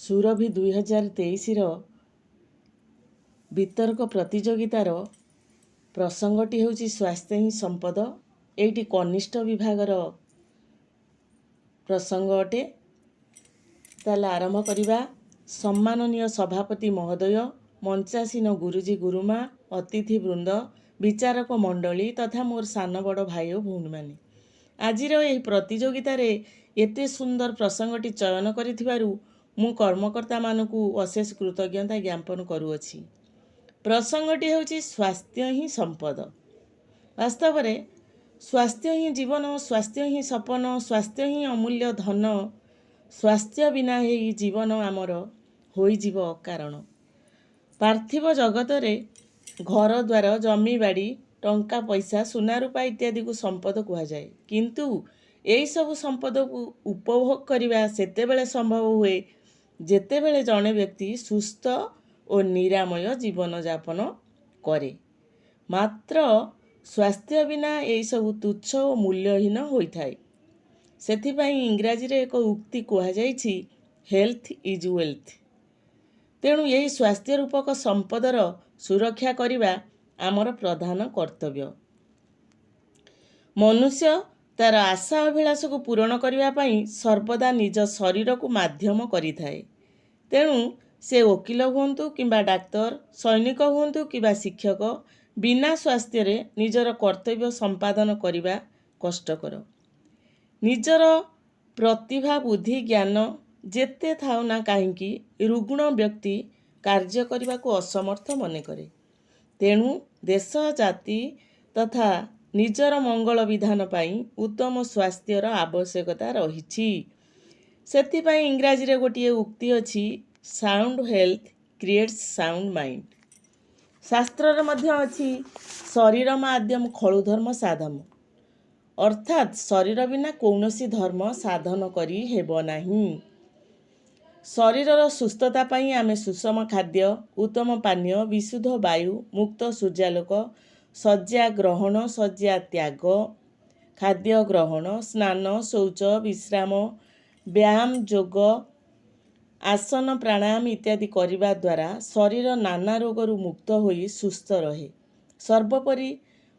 ସୁରଭି 2023ର ବିତର୍କ ପ୍ରତିଯୋଗିତାର ପ୍ରସଙ୍ଗଟି ହେଉଛି ସ୍ୱାସ୍ଥ୍ୟ ହିଁ ସମ୍ପଦ। ଏଇଟି କନିଷ୍ଠ ବିଭାଗର ପ୍ରସଙ୍ଗ ଅଟେ। ତାହେଲେ ଆରମ୍ଭ କରିବା। ସମ୍ମାନନୀୟ ସଭାପତି ମହୋଦୟ, ମଞ୍ଚାସୀନ ଗୁରୁଜୀ ଗୁରୁମା, ଅତିଥି ବୃନ୍ଦ, ବିଚାରକ ମଣ୍ଡଳୀ ତଥା ମୋର ସାନ ବଡ଼ ଭାଇ ଓ ଭଉଣୀମାନେ, ଆଜିର ଏହି ପ୍ରତିଯୋଗିତାରେ ଏତେ ସୁନ୍ଦର ପ୍ରସଙ୍ଗଟି ଚୟନ କରିଥିବାରୁ ମୁଁ କର୍ମକର୍ତ୍ତାମାନଙ୍କୁ ଅଶେଷ କୃତଜ୍ଞତା ଜ୍ଞାପନ କରୁଅଛି। ପ୍ରସଙ୍ଗଟି ହେଉଛି ସ୍ୱାସ୍ଥ୍ୟ ହିଁ ସମ୍ପଦ। ବାସ୍ତବରେ ସ୍ୱାସ୍ଥ୍ୟ ହିଁ ଜୀବନ, ସ୍ୱାସ୍ଥ୍ୟ ହିଁ ସପନ, ସ୍ୱାସ୍ଥ୍ୟ ହିଁ ଅମୂଲ୍ୟ ଧନ। ସ୍ୱାସ୍ଥ୍ୟ ବିନା ଏହି ଜୀବନ ଆମର ହୋଇଯିବ ଅକାରଣ। ପାର୍ଥିବ ଜଗତରେ ଘରଦ୍ୱାର, ଜମିବାଡ଼ି, ଟଙ୍କା ପଇସା, ସୁନା ରୂପା ଇତ୍ୟାଦିକୁ ସମ୍ପଦ କୁହାଯାଏ। କିନ୍ତୁ ଏହିସବୁ ସମ୍ପଦକୁ ଉପଭୋଗ କରିବା ସେତେବେଳେ ସମ୍ଭବ ହୁଏ ଯେତେବେଳେ ଜଣେ ବ୍ୟକ୍ତି ସୁସ୍ଥ ଓ ନିରାମୟ ଜୀବନଯାପନ କରେ। ମାତ୍ର ସ୍ୱାସ୍ଥ୍ୟ ବିନା ଏହିସବୁ ତୁଚ୍ଛ ଓ ମୂଲ୍ୟହୀନ ହୋଇଥାଏ। ସେଥିପାଇଁ ଇଂରାଜୀରେ ଏକ ଉକ୍ତି କୁହାଯାଇଛି, ହେଲ୍ଥ ଇଜ୍ ୱେଲ୍ଥ। ତେଣୁ ଏହି ସ୍ୱାସ୍ଥ୍ୟ ରୂପକ ସମ୍ପଦର ସୁରକ୍ଷା କରିବା ଆମର ପ୍ରଧାନ କର୍ତ୍ତବ୍ୟ। ମନୁଷ୍ୟ ତା'ର ଆଶା ଅଭିଳାଷକୁ ପୂରଣ କରିବା ପାଇଁ ସର୍ବଦା ନିଜ ଶରୀରକୁ ମାଧ୍ୟମ କରିଥାଏ। ତେଣୁ ସେ ଓକିଲ ହୁଅନ୍ତୁ କିମ୍ବା ଡାକ୍ତର, ସୈନିକ ହୁଅନ୍ତୁ କିମ୍ବା ଶିକ୍ଷକ, ବିନା ସ୍ୱାସ୍ଥ୍ୟରେ ନିଜର କର୍ତ୍ତବ୍ୟ ସମ୍ପାଦନ କରିବା କଷ୍ଟକର। ନିଜର ପ୍ରତିଭା, ବୁଦ୍ଧି, ଜ୍ଞାନ ଯେତେ ଥାଉ ନା କାହିଁକି ରୁଗ୍ଣ ବ୍ୟକ୍ତି କାର୍ଯ୍ୟ କରିବାକୁ ଅସମର୍ଥ ମନେକରେ। ତେଣୁ ଦେଶ, ଜାତି ତଥା ନିଜର ମଙ୍ଗଳ ବିଧାନ ପାଇଁ ଉତ୍ତମ ସ୍ୱାସ୍ଥ୍ୟର ଆବଶ୍ୟକତା ରହିଛି। ସେଥିପାଇଁ ଇଂରାଜୀରେ ଗୋଟିଏ ଉକ୍ତି ଅଛି, ସାଉଣ୍ଡ ହେଲ୍ଥ କ୍ରିଏଟ୍ସ ସାଉଣ୍ଡ ମାଇଣ୍ଡ। ଶାସ୍ତ୍ରରେ ମଧ୍ୟ ଅଛି, ଶରୀରମ ଆଦ୍ୟମ ଖଳୁ ଧର୍ମ ସାଧମ। ଅର୍ଥାତ୍ ଶରୀର ବିନା କୌଣସି ଧର୍ମ ସାଧନ କରି ହେବ ନାହିଁ। ଶରୀରର ସୁସ୍ଥତା ପାଇଁ ଆମେ ସୁଷମ ଖାଦ୍ୟ, ଉତ୍ତମ ପାନୀୟ, ବିଶୁଦ୍ଧ ବାୟୁ, ମୁକ୍ତ ସୂର୍ଯ୍ୟାଲୋକ, ଶଯ୍ୟା ଗ୍ରହଣ, ଶଯ୍ୟା ତ୍ୟାଗ, ଖାଦ୍ୟ ଗ୍ରହଣ, ସ୍ନାନ, ଶୌଚ, ବିଶ୍ରାମ, ବ୍ୟାୟାମ, ଯୋଗ, ଆସନ, ପ୍ରାଣାୟାମ ଇତ୍ୟାଦି କରିବା ଦ୍ୱାରା ଶରୀର ନାନା ରୋଗରୁ ମୁକ୍ତ ହୋଇ ସୁସ୍ଥ ରହେ। ସର୍ବୋପରି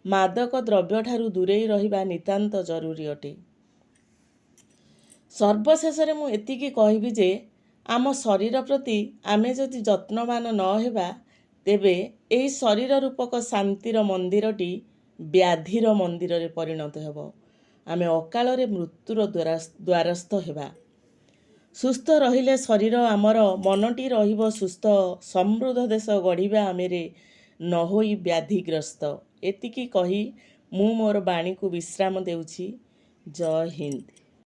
ମାଦକ ଦ୍ରବ୍ୟଠାରୁ ଦୂରେଇ ରହିବା ନିତାନ୍ତ ଜରୁରୀ ଅଟେ। ସର୍ବଶେଷରେ ମୁଁ ଏତିକି କହିବି ଯେ ଆମ ଶରୀର ପ୍ରତି ଆମେ ଯଦି ଯତ୍ନବାନ ନ ହେବା, ତେବେ ଏହି ଶରୀର ରୂପକ ଶାନ୍ତିର ମନ୍ଦିରଟି ବ୍ୟାଧିର ମନ୍ଦିରରେ ପରିଣତ ହେବ। ଆମେ ଅକାଳରେ ମୃତ୍ୟୁର ଦ୍ୱାରସ୍ଥ ହେବା। ସୁସ୍ଥ ରହିଲେ ଶରୀର ଆମର, ମନଟି ରହିବ ସୁସ୍ଥ, ସମୃଦ୍ଧ ଦେଶ ଗଢ଼ିବା ଆମେରେ ନ ହୋଇ ବ୍ୟାଧିଗ୍ରସ୍ତ। ଏତିକି କହି ମୁଁ ମୋର ବାଣୀକୁ ବିଶ୍ରାମ ଦେଉଛି। ଜୟ ହିନ୍ଦ।